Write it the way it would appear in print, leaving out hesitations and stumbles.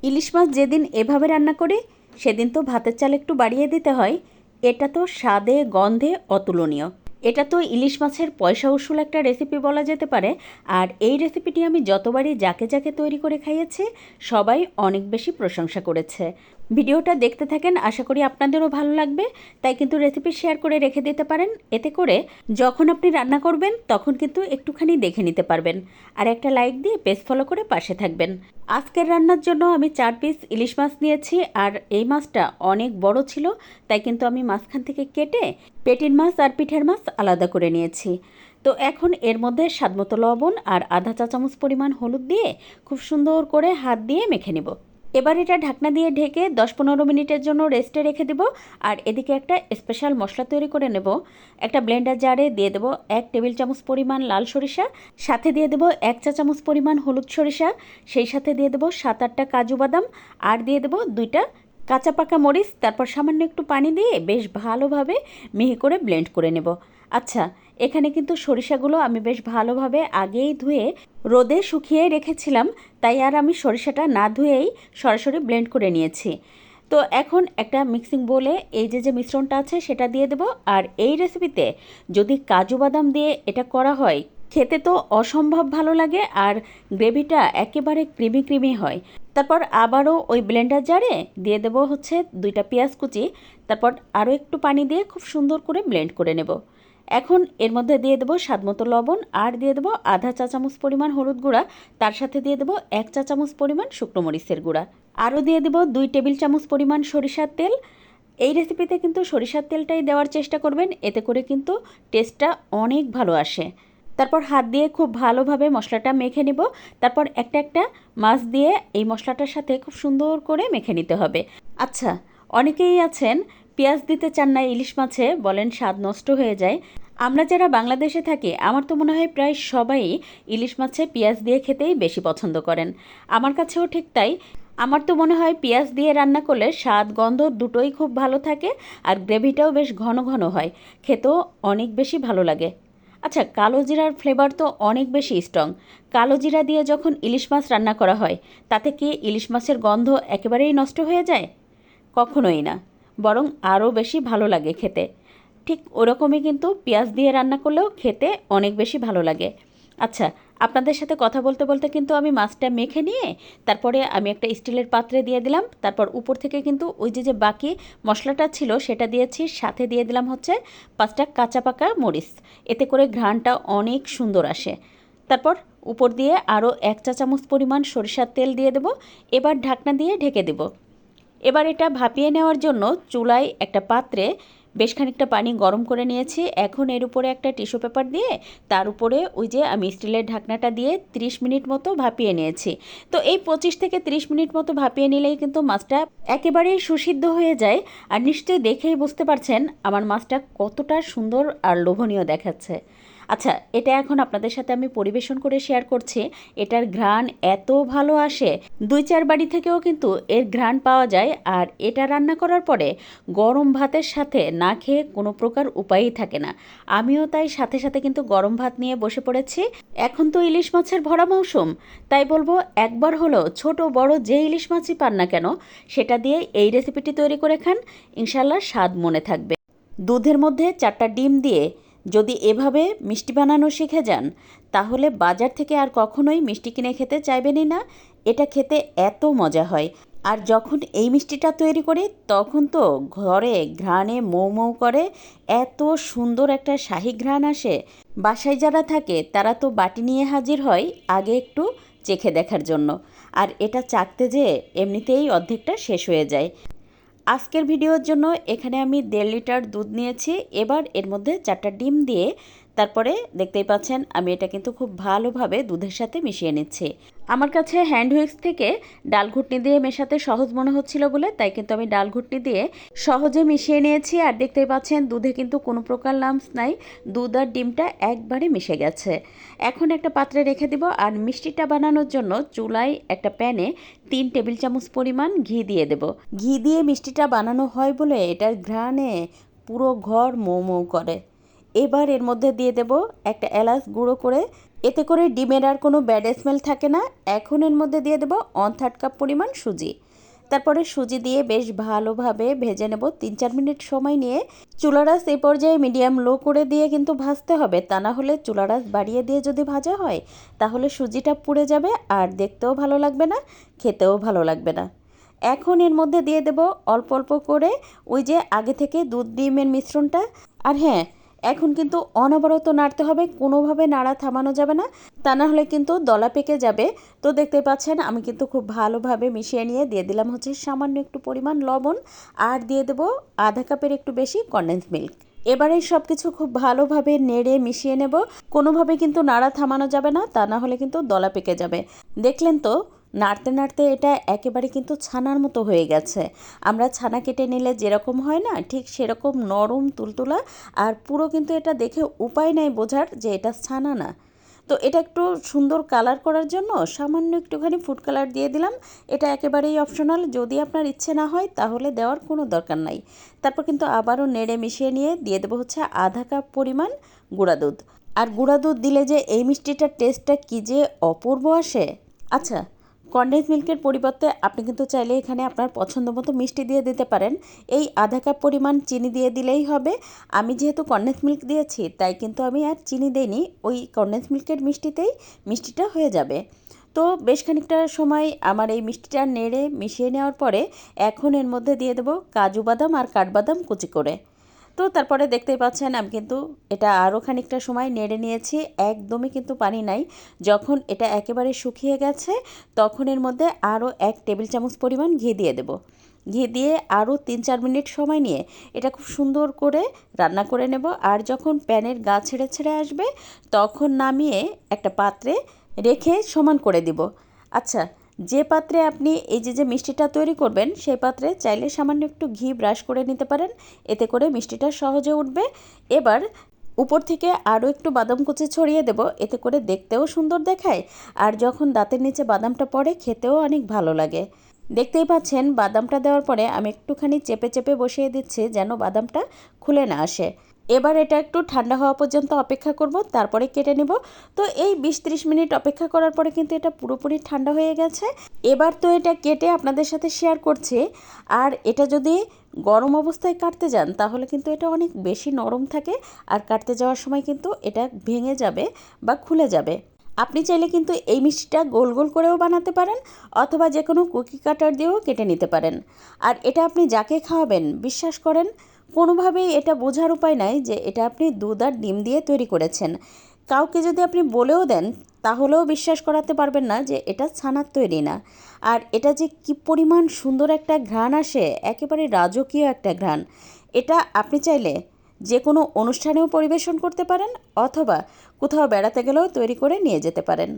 ইলিশ মাছ যেদিন এভাবে রান্না করি সেদিন তো ভাতের চাল একটু বাড়িয়ে দিতে হয়। এটা তো স্বাদে গন্ধে অতুলনীয়। এটা তো ইলিশ মাছের পয়সা উসুল একটা রেসিপি বলা যেতে পারে। আর এই রেসিপিটি আমি যতবারই যাকে যাকে তৈরি করে খাইয়েছি সবাই অনেক বেশি প্রশংসা করেছে। ভিডিওটা দেখতে থাকেন, আশা করি আপনাদেরও ভালো লাগবে। তাই কিন্তু রেসিপি শেয়ার করে রেখে দিতে পারেন, এতে করে যখন আপনি রান্না করবেন তখন কিন্তু একটুখানি দেখে নিতে পারবেন। আর একটা লাইক দিয়ে পেজ ফলো করে পাশে থাকবেন। আজকের রান্নার জন্য আমি 4 পিস ইলিশ মাছ নিয়েছি, আর এই মাছটা অনেক বড় ছিল, তাই কিন্তু আমি মাঝখান থেকে কেটে পেটির মাছ আর পিঠের মাছ আলাদা করে নিয়েছি। তো এখন এর মধ্যে স্বাদমতো লবণ আর আধা চা চামচ পরিমাণ হলুদ দিয়ে খুব সুন্দর করে হাত দিয়ে মেখে নেব। এবার এটা ঢাকনা দিয়ে ঢেকে 10-15 মিনিটের জন্য রেস্টে রেখে দেব। আর এদিকে একটা স্পেশাল মশলা তৈরি করে নেব। একটা ব্লেন্ডার জারে দিয়ে দেব 1 টেবিল চামচ পরিমাণ লাল সরিষা, সাথে দিয়ে দেব 1 চা চামচ পরিমাণ হলুদ সরিষা, সেই সাথে দিয়ে দেব 7-8টা কাজু বাদাম, আর দিয়ে দেব 2টা কাঁচা পাকা মরিচ। তারপর সামান্য একটু পানি দিয়ে বেশ ভালোভাবে মিহি করে ব্লেন্ড করে নেব। আচ্ছা, এখানে কিন্তু সরিষাগুলো আমি বেশ ভালোভাবে আগেই ধুয়ে রোদে শুকিয়ে রেখেছিলাম, তাই আর আমি সরিষাটা না ধুয়েই সরাসরি ব্লেন্ড করে নিয়েছি। তো এখন একটা মিক্সিং বোলে এই যে মিশ্রণটা আছে সেটা দিয়ে দেব। আর এই রেসিপিতে যদি কাজু বাদাম দিয়ে এটা করা হয়, খেতে তো অসম্ভব ভালো লাগে, আর গ্রেভিটা একেবারে ক্রিমি ক্রিমি হয়। তারপর আবারও ওই ব্লেন্ডার জারে দিয়ে দেব হচ্ছে 2টা পেঁয়াজ কুচি। তারপর আরও একটু পানি দিয়ে খুব সুন্দর করে ব্লেন্ড করে নেব। এখন এর মধ্যে দিয়ে দেবো স্বাদমতো লবণ, আর দিয়ে দেবো আধা চা চামচ পরিমাণ হলুদ গুঁড়া, তার সাথে দিয়ে দেবো 1 চা চামচ পরিমাণ শুকনো মরিচের গুঁড়া, আরও দিয়ে দেবো 2 টেবিল চামচ পরিমাণ সরিষার তেল। এই রেসিপিতে কিন্তু সরিষার তেলটাই দেওয়ার চেষ্টা করবেন, এতে করে কিন্তু টেস্টটা অনেক ভালো আসে। তারপর হাত দিয়ে খুব ভালোভাবে মশলাটা মেখে নেব। তারপর একটা একটা মাছ দিয়ে এই মশলাটার সাথে খুব সুন্দর করে মেখে নিতে হবে। আচ্ছা, অনেকেই আছেন পেঁয়াজ দিতে চান না ইলিশ মাছে, বলেন স্বাদ নষ্ট হয়ে যায়। আমরা যারা বাংলাদেশে থাকি আমার তো মনে হয় প্রায় সবাই ইলিশ মাছে পেঁয়াজ দিয়ে খেতেই বেশি পছন্দ করেন। আমার কাছেও ঠিক তাই। আমার তো মনে হয় পেঁয়াজ দিয়ে রান্না করলে স্বাদ গন্ধ দুটোই খুব ভালো থাকে, আর গ্রেভিটাও বেশ ঘন ঘন হয়, খেতেও অনেক বেশি ভালো লাগে। আচ্ছা, কালো জিরার ফ্লেভার তো অনেক বেশি স্ট্রং। কালো জিরা দিয়ে যখন ইলিশ মাছ রান্না করা হয়, তাতে কি ইলিশ মাছের গন্ধ একেবারেই নষ্ট হয়ে যায়? কখনোই না, বরং আরও বেশি ভালো লাগে খেতে। ঠিক ওরকমই কিন্তু পেঁয়াজ দিয়ে রান্না করলেও খেতে অনেক বেশি ভালো লাগে। আচ্ছা, আপনাদের সাথে কথা বলতে বলতে কিন্তু আমি মাছটা মেখে নিয়ে তারপরে আমি একটা স্টিলের পাত্রে দিয়ে দিলাম। তারপর উপর থেকে কিন্তু ওই যে বাকি মশলাটা ছিল সেটা দিয়েছি, সাথে দিয়ে দিলাম হচ্ছে 5টা কাঁচা পাকা মরিচ, এতে করে ঘ্রাণটা অনেক সুন্দর আসে। তারপর উপর দিয়ে আরও 1 চা চামচ পরিমাণ সরিষার তেল দিয়ে দেব। এবার ঢাকনা দিয়ে ঢেকে দেব। এবার এটা ভাপিয়ে নেওয়ার জন্য চুলায় একটা পাত্রে বেশ খানিকটা পানি গরম করে নিয়েছি। এখন এর উপরে একটা টিস্যু পেপার দিয়ে তার উপরে ওই যে আমি স্টিলের ঢাকনাটা দিয়ে 30 মিনিট মতো ভাপিয়ে নিয়েছি। তো এই 25 থেকে 30 মিনিট মতো ভাপিয়ে নিলেই কিন্তু মাছটা একেবারেই সুসিদ্ধ হয়ে যায়। আর নিশ্চয়ই দেখেই বুঝতে পারছেন আমার মাছটা কতটা সুন্দর আর লোভনীয় দেখাচ্ছে। আচ্ছা, এটা এখন আপনাদের সাথে আমি পরিবেশন করে শেয়ার করছি। এটার ঘ্রাণ এত ভালো আসে, 2-4 বাড়ি থেকেও কিন্তু এর ঘ্রাণ পাওয়া যায়। আর এটা রান্না করার পরে গরম ভাতের সাথে না খেয়ে কোনো প্রকার উপায়ই থাকে না। আমিও তাই সাথে সাথে কিন্তু গরম ভাত নিয়ে বসে পড়েছি। এখন তো ইলিশ মাছের ভরা মৌসুম, তাই বলবো একবার হলো ছোট বড় যে ইলিশ মাছই পান না কেন সেটা দিয়ে এই রেসিপিটি তৈরি করে খান, ইনশাল্লাহ স্বাদ মনে থাকবে। দুধের মধ্যে 4টা ডিম দিয়ে যদি এভাবে মিষ্টি বানানো শিখে যান, তাহলে বাজার থেকে আর কখনোই মিষ্টি কিনে খেতে চাইবেনই না। এটা খেতে এত মজা হয়। আর যখন এই মিষ্টিটা তৈরি করি তখন তো ঘরে ঘ্রাণে মৌ মৌ করে, এত সুন্দর একটা শাহী ঘ্রাণ আসে। বাসায় যারা থাকে তারা তো বাটি নিয়ে হাজির হয় আগে একটু চেখে দেখার জন্য। আর এটা চাখতে যেয়ে এমনিতেই অর্ধেকটা শেষ হয়ে যায়। আজকের ভিডিওর জন্য এখানে আমি 1.5 লিটার দুধ নিয়েছি। এবার এর মধ্যে 4টা ডিম দিয়ে তারপরে দেখতেই পাচ্ছেন আমি এটা কিন্তু খুব ভালোভাবে দুধের সাথে মিশিয়ে নিচ্ছি। আমার কাছে হ্যান্ড হুইক্স থেকে ডাল ঘুটনি দিয়ে মেশাতে সহজ মনে হচ্ছিল বলে তাই কিন্তু আমি ডাল ঘুটনি দিয়ে সহজে মিশিয়ে নিয়েছি। আর দেখতেই পাচ্ছেন দুধে কিন্তু কোনো প্রকার লাম্পস নাই, দুধ আর ডিমটা একবারে মিশে গেছে। এখন একটা পাত্রে রেখে দিব। আর মিষ্টিটা বানানোর জন্য চুলায় একটা প্যানে 3 টেবিল চামচ পরিমাণ ঘি দিয়ে দেব। ঘি দিয়ে মিষ্টিটা বানানো হয় বলে এটার ঘ্রাণে পুরো ঘর মৌ মৌ করে। এবার এর মধ্যে দিয়ে দেব একটা এলাচ গুঁড়ো করে, এতে করে ডিমের আর কোনো ব্যাড স্মেল থাকে না। এখন এর মধ্যে দিয়ে দেব 1/3 কাপ পরিমাণ সুজি। তারপরে সুজি দিয়ে বেশ ভালোভাবে ভেজে নেব 3-4 মিনিট সময় নিয়ে। চুলার আঁচ এই পর্যায়ে মিডিয়াম লো করে দিয়ে কিন্তু ভাজতে হবে, তা না হলে চুলার আঁচ বাড়িয়ে দিয়ে যদি ভাজা হয় তাহলে সুজিটা পুড়ে যাবে আর দেখতেও ভালো লাগবে না, খেতেও ভালো লাগবে না। এখন এর মধ্যে দিয়ে দেব অল্প অল্প করে ওই যে আগে থেকে দুধ ডিমের মিশ্রণটা। আর হ্যাঁ, এখন কিন্তু অনবরত নাড়তে হবে, কোনোভাবে নাড়া থামানো যাবে না, তা না হলে কিন্তু দলা পেকে যাবে। তো দেখতে পাচ্ছেন আমি কিন্তু খুব ভালোভাবে মিশিয়ে নিয়ে দিয়ে দিলাম হচ্ছে সামান্য একটু পরিমাণ লবণ, আর দিয়ে দেব আধা কাপের একটু বেশি কনডেন্স মিল্ক। এবারে সব কিছু খুব ভালোভাবে নেড়ে মিশিয়ে নেব, কোনোভাবে কিন্তু নাড়া থামানো যাবে না, তা না হলে কিন্তু দলা পেকে যাবে। দেখলেন তো, নাড়তে নাড়তে এটা একেবারে কিন্তু ছানার মতো হয়ে গেছে। আমরা ছানা কেটে নিলে যেরকম হয় না, ঠিক সেরকম নরম তুলতুলা, আর পুরো কিন্তু এটা দেখে উপায় নাই বোঝার যে এটা ছানা না। তো এটা একটু সুন্দর কালার করার জন্য সামান্য একটুখানি ফুড কালার দিয়ে দিলাম। এটা একেবারেই অপশনাল, যদি আপনার ইচ্ছে না হয় তাহলে দেওয়ার কোনো দরকার নাই। তারপর কিন্তু আবারও নেড়ে মিশিয়ে নিয়ে দিয়ে দেবো হচ্ছে আধা কাপ পরিমাণ গুঁড়া দুধ। আর গুঁড়া দুধ দিলে যে এই মিষ্টিটার টেস্টটা কী যে অপূর্ব আসে। আচ্ছা, কনডেন্স মিল্কের পরিবর্তে আপনি কিন্তু চাইলে এখানে আপনার পছন্দ মতো মিষ্টি দিয়ে দিতে পারেন। এই আধা কাপ পরিমাণ চিনি দিয়ে দিলেই হবে। আমি যেহেতু কনডেন্স মিল্ক দিয়েছি তাই কিন্তু আমি আর চিনি দিইনি, ওই কনডেন্স মিল্কের মিষ্টিতেই মিষ্টিটা হয়ে যাবে। তো বেশ খানিকটা সময় আমার এই মিষ্টিটা নেড়ে মিশিয়ে নেওয়ার পরে এখন এর মধ্যে দিয়ে দেবো কাজু বাদাম আর কাঠবাদাম কুচি করে। তো তারপরে দেখতেই পাচ্ছেন আমি কিন্তু এটা আরও খানিকটা সময় নেড়ে নিয়েছি, একদমই কিন্তু পানি নাই। যখন এটা একেবারে শুকিয়ে গেছে তখন এর মধ্যে আরও 1 টেবিল চামচ পরিমাণ ঘি দিয়ে দেব। ঘি দিয়ে আরও 3-4 মিনিট সময় নিয়ে এটা খুব সুন্দর করে রান্না করে নেব। আর যখন প্যানের গা ছেড়ে ছেড়ে আসবে তখন নামিয়ে একটা পাত্রে রেখে সমান করে দিব। আচ্ছা, যে পাত্রে আপনি এই যে মিষ্টিটা তৈরি করবেন সেই পাত্রে চাইলে সামান্য একটু ঘি ব্রাশ করে নিতে পারেন, এতে করে মিষ্টিটা সহজে উঠবে। এবার উপর থেকে আরও একটু বাদাম কুচি ছড়িয়ে দেব, এতে করে দেখতেও সুন্দর দেখায়, আর যখন দাঁতের নিচে বাদামটা পড়ে খেতেও অনেক ভালো লাগে। দেখতেই পাচ্ছেন বাদামটা দেওয়ার পরে আমি একটুখানি চেপে চেপে বসিয়ে দিচ্ছি যেন বাদামটা খুলে না আসে। এবার এটা একটু ঠান্ডা হওয়া পর্যন্ত অপেক্ষা করব, তারপরে কেটে নেব। তো এই 20-30 মিনিট অপেক্ষা করার পরে কিন্তু এটা পুরোপুরি ঠান্ডা হয়ে গেছে। এবার তো এটা কেটে আপনাদের সাথে শেয়ার করছি। আর এটা যদি গরম অবস্থায় কাটতে যান তাহলে কিন্তু এটা অনেক বেশি নরম থাকে, আর কাটতে যাওয়ার সময় কিন্তু এটা ভেঙে যাবে বা খুলে যাবে। আপনি চাইলে কিন্তু এই মিষ্টিটা গোল গোল করেও বানাতে পারেন, অথবা যে কোনো কুকি কাটার দিয়েও কেটে নিতে পারেন। আর এটা আপনি যাকে খাওয়াবেন বিশ্বাস করেন কোনোভাবেই এটা বোঝার উপায় নাই যে এটা আপনি দুধ আর ডিম দিয়ে তৈরি করেছেন। কাউকে যদি আপনি বলেও দেন তাহলেও বিশ্বাস করাতে পারবেন না যে এটা ছানার তৈরি না। আর এটা যে কী পরিমাণ সুন্দর একটা ঘ্রাণ আসে, একেবারে রাজকীয় একটা ঘ্রাণ। এটা আপনি চাইলে যে কোনো অনুষ্ঠানেও পরিবেশন করতে পারেন, অথবা কোথাও বেড়াতে গেলেও তৈরি করে নিয়ে যেতে পারেন।